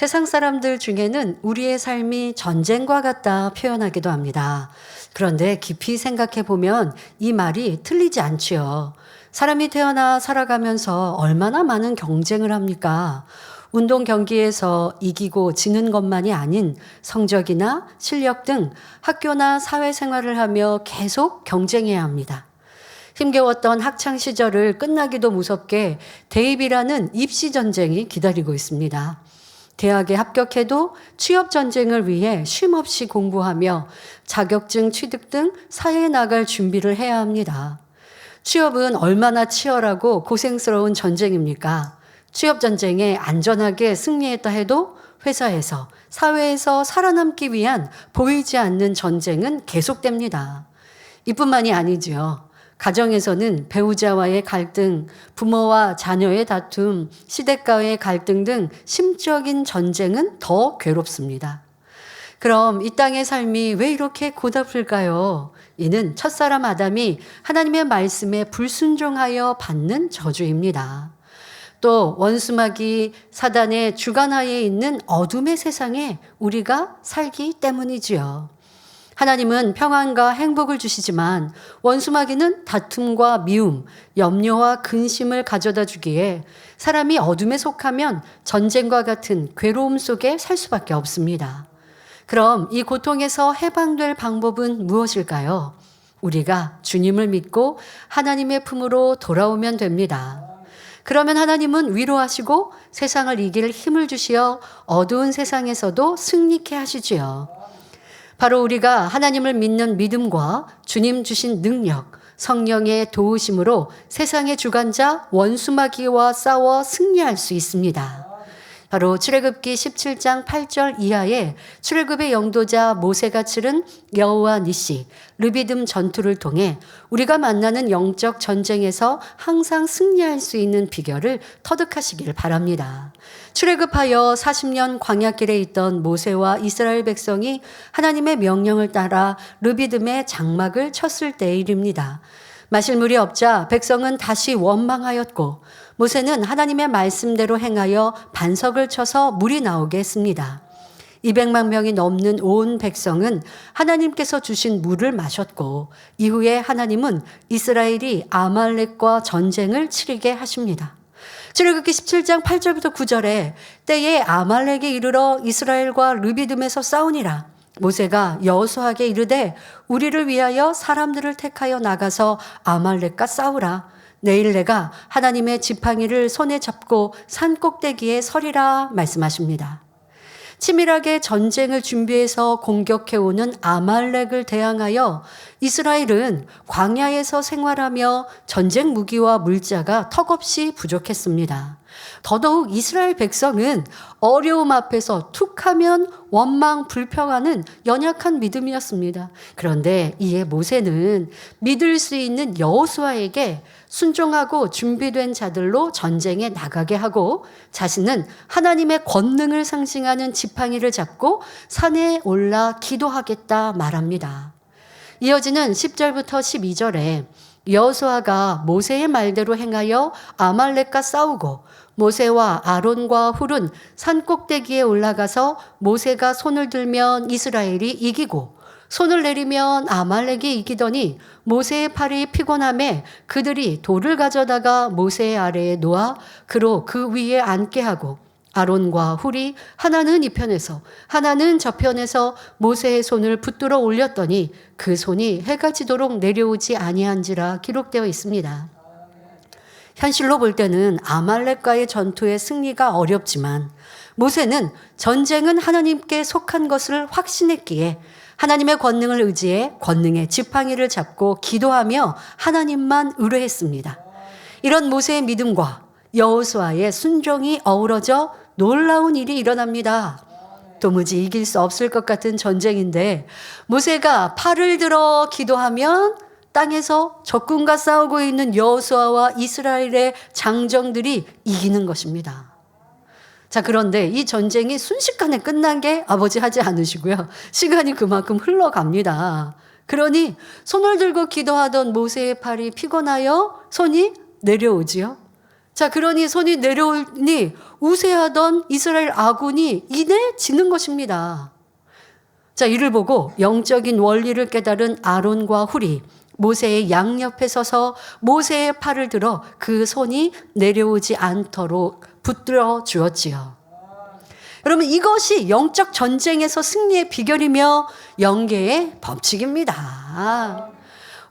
세상 사람들 중에는 우리의 삶이 전쟁과 같다 표현하기도 합니다. 그런데 깊이 생각해 보면 이 말이 틀리지 않지요. 사람이 태어나 살아가면서 얼마나 많은 경쟁을 합니까? 운동 경기에서 이기고 지는 것만이 아닌 성적이나 실력 등 학교나 사회생활을 하며 계속 경쟁해야 합니다. 힘겨웠던 학창 시절을 끝나기도 무섭게 대입이라는 입시 전쟁이 기다리고 있습니다. 대학에 합격해도 취업 전쟁을 위해 쉼없이 공부하며 자격증 취득 등 사회에 나갈 준비를 해야 합니다. 취업은 얼마나 치열하고 고생스러운 전쟁입니까? 취업 전쟁에 안전하게 승리했다 해도 회사에서, 사회에서 살아남기 위한 보이지 않는 전쟁은 계속됩니다. 이뿐만이 아니지요. 가정에서는 배우자와의 갈등, 부모와 자녀의 다툼, 시댁과의 갈등 등 심적인 전쟁은 더 괴롭습니다. 그럼 이 땅의 삶이 왜 이렇게 고달플까요? 이는 첫사람 아담이 하나님의 말씀에 불순종하여 받는 저주입니다. 또 원수마귀 사단의 주관하에 있는 어둠의 세상에 우리가 살기 때문이지요. 하나님은 평안과 행복을 주시지만 원수마귀는 다툼과 미움, 염려와 근심을 가져다 주기에 사람이 어둠에 속하면 전쟁과 같은 괴로움 속에 살 수밖에 없습니다. 그럼 이 고통에서 해방될 방법은 무엇일까요? 우리가 주님을 믿고 하나님의 품으로 돌아오면 됩니다. 그러면 하나님은 위로하시고 세상을 이길 힘을 주시어 어두운 세상에서도 승리케 하시지요. 바로 우리가 하나님을 믿는 믿음과 주님 주신 능력, 성령의 도우심으로 세상의 주관자 원수마귀와 싸워 승리할 수 있습니다. 바로 출애굽기 17장 8절 이하에 출애굽의 영도자 모세가 치른 여호와 니시, 르비딤 전투를 통해 우리가 만나는 영적 전쟁에서 항상 승리할 수 있는 비결을 터득하시길 바랍니다. 출애굽하여 40년 광야길에 있던 모세와 이스라엘 백성이 하나님의 명령을 따라 르비딤의 장막을 쳤을 때의 일입니다. 마실 물이 없자 백성은 다시 원망하였고 모세는 하나님의 말씀대로 행하여 반석을 쳐서 물이 나오게 했습니다. 200만 명이 넘는 온 백성은 하나님께서 주신 물을 마셨고 이후에 하나님은 이스라엘이 아말렉과 전쟁을 치르게 하십니다. 출애굽기 17장 8절부터 9절에 때에 아말렉에 이르러 이스라엘과 르비딤에서 싸우니라. 모세가 여호수아에게 이르되 우리를 위하여 사람들을 택하여 나가서 아말렉과 싸우라. 내일 내가 하나님의 지팡이를 손에 잡고 산 꼭대기에 서리라 말씀하십니다. 치밀하게 전쟁을 준비해서 공격해오는 아말렉을 대항하여 이스라엘은 광야에서 생활하며 전쟁 무기와 물자가 턱없이 부족했습니다. 더더욱 이스라엘 백성은 어려움 앞에서 툭하면 원망 불평하는 연약한 믿음이었습니다. 그런데 이에 모세는 믿을 수 있는 여호수아에게 순종하고 준비된 자들로 전쟁에 나가게 하고 자신은 하나님의 권능을 상징하는 지팡이를 잡고 산에 올라 기도하겠다 말합니다. 이어지는 10절부터 12절에 여호수아가 모세의 말대로 행하여 아말렉과 싸우고 모세와 아론과 훌은 산 꼭대기에 올라가서 모세가 손을 들면 이스라엘이 이기고 손을 내리면 아말렉이 이기더니 모세의 팔이 피곤함에 그들이 돌을 가져다가 모세의 아래에 놓아 그로 그 위에 앉게 하고 아론과 훌이 하나는 이 편에서 하나는 저 편에서 모세의 손을 붙들어 올렸더니 그 손이 해가 지도록 내려오지 아니한지라 기록되어 있습니다. 현실로 볼 때는 아말렉과의 전투의 승리가 어렵지만 모세는 전쟁은 하나님께 속한 것을 확신했기에 하나님의 권능을 의지해 권능의 지팡이를 잡고 기도하며 하나님만 의뢰했습니다. 이런 모세의 믿음과 여호수아의 순종이 어우러져 놀라운 일이 일어납니다. 도무지 이길 수 없을 것 같은 전쟁인데 모세가 팔을 들어 기도하면 땅에서 적군과 싸우고 있는 여호수아와 이스라엘의 장정들이 이기는 것입니다. 자, 그런데 이 전쟁이 순식간에 끝난 게 아버지 하지 않으시고요. 시간이 그만큼 흘러갑니다. 그러니 손을 들고 기도하던 모세의 팔이 피곤하여 손이 내려오지요. 자, 그러니 손이 내려오니 우세하던 이스라엘 아군이 이내 지는 것입니다. 자, 이를 보고 영적인 원리를 깨달은 아론과 훌이 모세의 양옆에 서서 모세의 팔을 들어 그 손이 내려오지 않도록 붙들어 주었지요. 여러분, 이것이 영적 전쟁에서 승리의 비결이며 영계의 법칙입니다.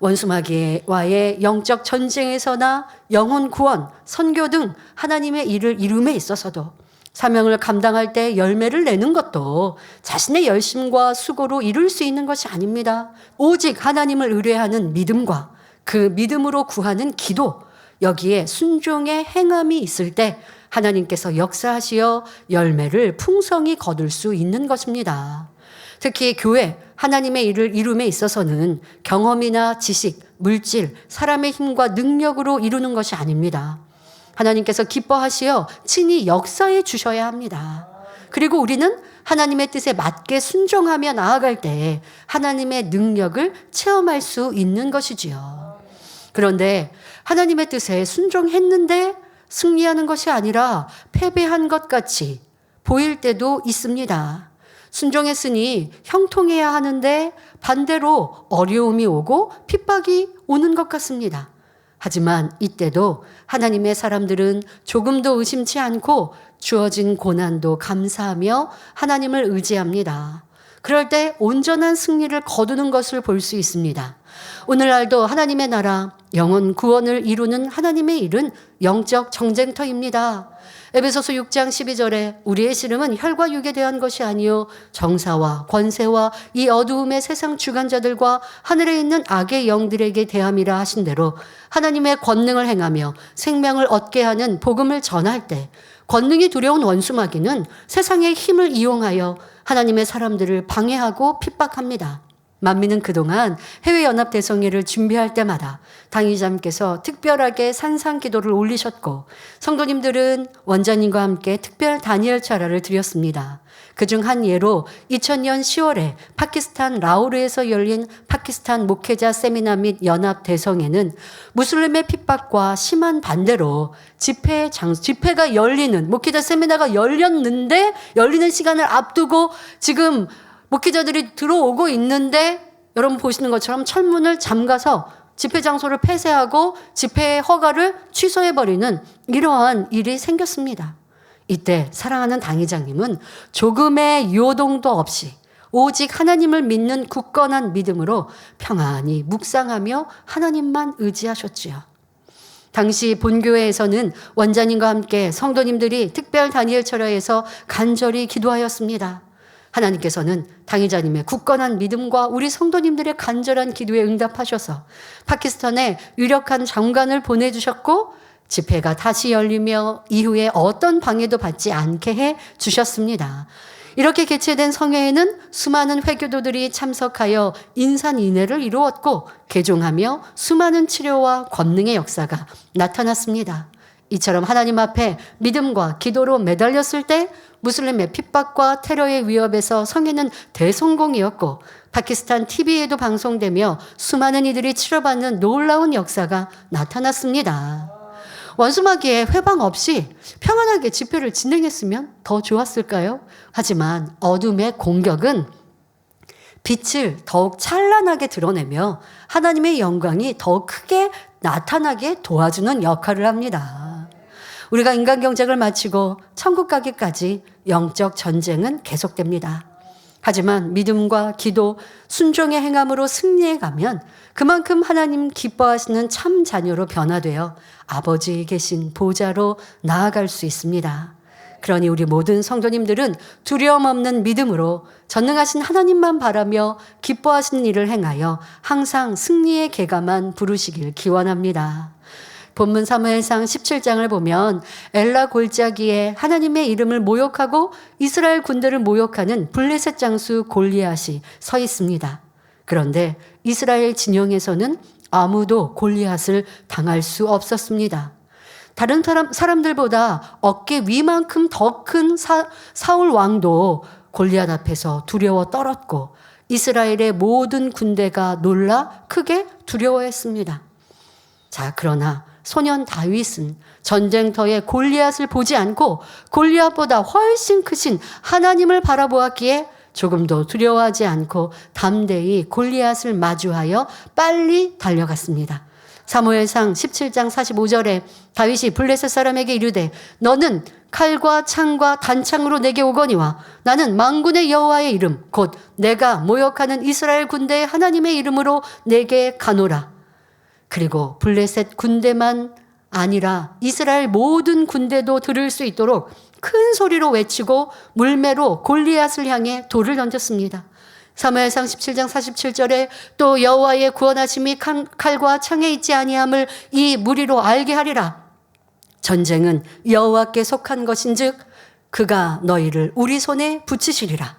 원수마귀와의 영적 전쟁에서나 영혼 구원, 선교 등 하나님의 일을 이룸에 있어서도 사명을 감당할 때 열매를 내는 것도 자신의 열심과 수고로 이룰 수 있는 것이 아닙니다. 오직 하나님을 의뢰하는 믿음과 그 믿음으로 구하는 기도, 여기에 순종의 행함이 있을 때 하나님께서 역사하시어 열매를 풍성히 거둘 수 있는 것입니다. 특히 교회, 하나님의 일을 이룸에 있어서는 경험이나 지식, 물질, 사람의 힘과 능력으로 이루는 것이 아닙니다. 하나님께서 기뻐하시어 친히 역사해 주셔야 합니다. 그리고 우리는 하나님의 뜻에 맞게 순종하며 나아갈 때 하나님의 능력을 체험할 수 있는 것이지요. 그런데 하나님의 뜻에 순종했는데 승리하는 것이 아니라 패배한 것 같이 보일 때도 있습니다. 순종했으니 형통해야 하는데 반대로 어려움이 오고 핍박이 오는 것 같습니다. 하지만 이때도 하나님의 사람들은 조금도 의심치 않고 주어진 고난도 감사하며 하나님을 의지합니다. 그럴 때 온전한 승리를 거두는 것을 볼 수 있습니다. 오늘날도 하나님의 나라, 영혼 구원을 이루는 하나님의 일은 영적 전쟁터입니다. 에베소서 6장 12절에 우리의 씨름은 혈과 육에 대한 것이 아니요 정사와 권세와 이 어두움의 세상 주관자들과 하늘에 있는 악의 영들에게 대함이라 하신 대로 하나님의 권능을 행하며 생명을 얻게 하는 복음을 전할 때 권능이 두려운 원수마귀는 세상의 힘을 이용하여 하나님의 사람들을 방해하고 핍박합니다. 만민은 그동안 해외연합대성회를 준비할 때마다 당의자님께서 특별하게 산상기도를 올리셨고 성도님들은 원장님과 함께 특별 다니엘 철야를 드렸습니다. 그중 한 예로 2000년 10월에 파키스탄 라오르에서 열린 파키스탄 목회자 세미나 및 연합대성회는 무슬림의 핍박과 심한 반대로 집회가 열리는 목회자 세미나가 열렸는데 열리는 시간을 앞두고 지금 목회자들이 들어오고 있는데 여러분 보시는 것처럼 철문을 잠가서 집회 장소를 폐쇄하고 집회 허가를 취소해버리는 이러한 일이 생겼습니다. 이때 사랑하는 당회장님은 조금의 요동도 없이 오직 하나님을 믿는 굳건한 믿음으로 평안히 묵상하며 하나님만 의지하셨지요. 당시 본교회에서는 원장님과 함께 성도님들이 특별 다니엘 철야에서 간절히 기도하였습니다. 하나님께서는 당회자님의 굳건한 믿음과 우리 성도님들의 간절한 기도에 응답하셔서 파키스탄에 유력한 장관을 보내주셨고 집회가 다시 열리며 이후에 어떤 방해도 받지 않게 해 주셨습니다. 이렇게 개최된 성회에는 수많은 회교도들이 참석하여 인산인해를 이루었고 개종하며 수많은 치료와 권능의 역사가 나타났습니다. 이처럼 하나님 앞에 믿음과 기도로 매달렸을 때 무슬림의 핍박과 테러의 위협에서 성회는 대성공이었고 파키스탄 TV에도 방송되며 수많은 이들이 치료받는 놀라운 역사가 나타났습니다. 원수마귀의 회방 없이 평안하게 집회를 진행했으면 더 좋았을까요? 하지만 어둠의 공격은 빛을 더욱 찬란하게 드러내며 하나님의 영광이 더 크게 나타나게 도와주는 역할을 합니다. 우리가 인간 경쟁을 마치고 천국 가기까지 영적 전쟁은 계속됩니다. 하지만 믿음과 기도, 순종의 행함으로 승리해 가면 그만큼 하나님 기뻐하시는 참 자녀로 변화되어 아버지 계신 보좌로 나아갈 수 있습니다. 그러니 우리 모든 성도님들은 두려움 없는 믿음으로 전능하신 하나님만 바라며 기뻐하시는 일을 행하여 항상 승리의 계가만 부르시길 기원합니다. 본문 사무엘상 17장을 보면 엘라 골짜기에 하나님의 이름을 모욕하고 이스라엘 군대를 모욕하는 블레셋 장수 골리앗이 서 있습니다. 그런데 이스라엘 진영에서는 아무도 골리앗을 당할 수 없었습니다. 다른 사람들보다 어깨 위만큼 더 큰 사울 왕도 골리앗 앞에서 두려워 떨었고 이스라엘의 모든 군대가 놀라 크게 두려워했습니다. 자, 그러나 소년 다윗은 전쟁터에 골리앗을 보지 않고 골리앗보다 훨씬 크신 하나님을 바라보았기에 조금도 두려워하지 않고 담대히 골리앗을 마주하여 빨리 달려갔습니다. 사무엘상 17장 45절에 다윗이 블레셋 사람에게 이르되 너는 칼과 창과 단창으로 내게 오거니와 나는 만군의 여호와의 이름 곧 내가 모욕하는 이스라엘 군대의 하나님의 이름으로 내게 가노라. 그리고 블레셋 군대만 아니라 이스라엘 모든 군대도 들을 수 있도록 큰 소리로 외치고 물매로 골리앗을 향해 돌을 던졌습니다. 사무엘상 17장 47절에 또 여호와의 구원하심이 칼과 창에 있지 아니함을 이 무리로 알게 하리라. 전쟁은 여호와께 속한 것인즉 그가 너희를 우리 손에 붙이시리라.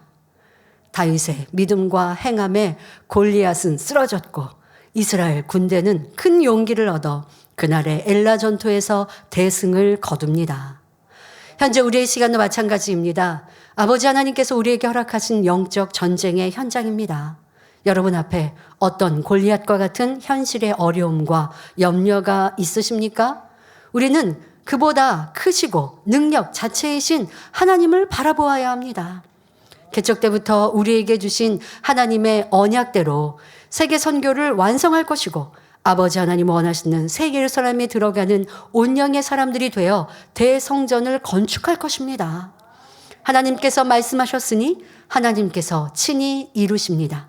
다윗의 믿음과 행함에 골리앗은 쓰러졌고 이스라엘 군대는 큰 용기를 얻어 그날의 엘라 전투에서 대승을 거둡니다. 현재 우리의 시간도 마찬가지입니다. 아버지 하나님께서 우리에게 허락하신 영적 전쟁의 현장입니다. 여러분 앞에 어떤 골리앗과 같은 현실의 어려움과 염려가 있으십니까? 우리는 그보다 크시고 능력 자체이신 하나님을 바라보아야 합니다. 개척 때부터 우리에게 주신 하나님의 언약대로 세계 선교를 완성할 것이고 아버지 하나님 원하시는 새 예루살렘에 들어가는 온영의 사람들이 되어 대성전을 건축할 것입니다. 하나님께서 말씀하셨으니 하나님께서 친히 이루십니다.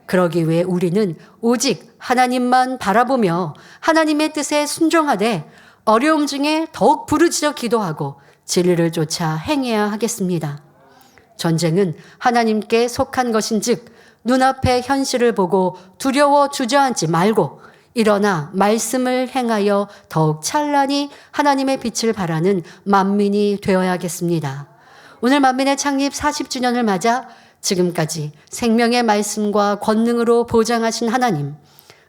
그러기 위해 우리는 오직 하나님만 바라보며 하나님의 뜻에 순종하되 어려움 중에 더욱 부르짖어 기도하고 진리를 쫓아 행해야 하겠습니다. 전쟁은 하나님께 속한 것인즉 눈앞의 현실을 보고 두려워 주저앉지 말고 일어나 말씀을 행하여 더욱 찬란히 하나님의 빛을 발하는 만민이 되어야겠습니다. 오늘 만민의 창립 40주년을 맞아 지금까지 생명의 말씀과 권능으로 보장하신 하나님,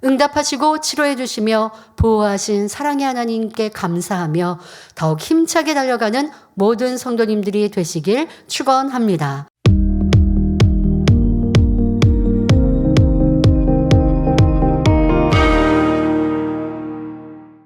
응답하시고 치료해 주시며 보호하신 사랑의 하나님께 감사하며 더욱 힘차게 달려가는 모든 성도님들이 되시길 축원합니다.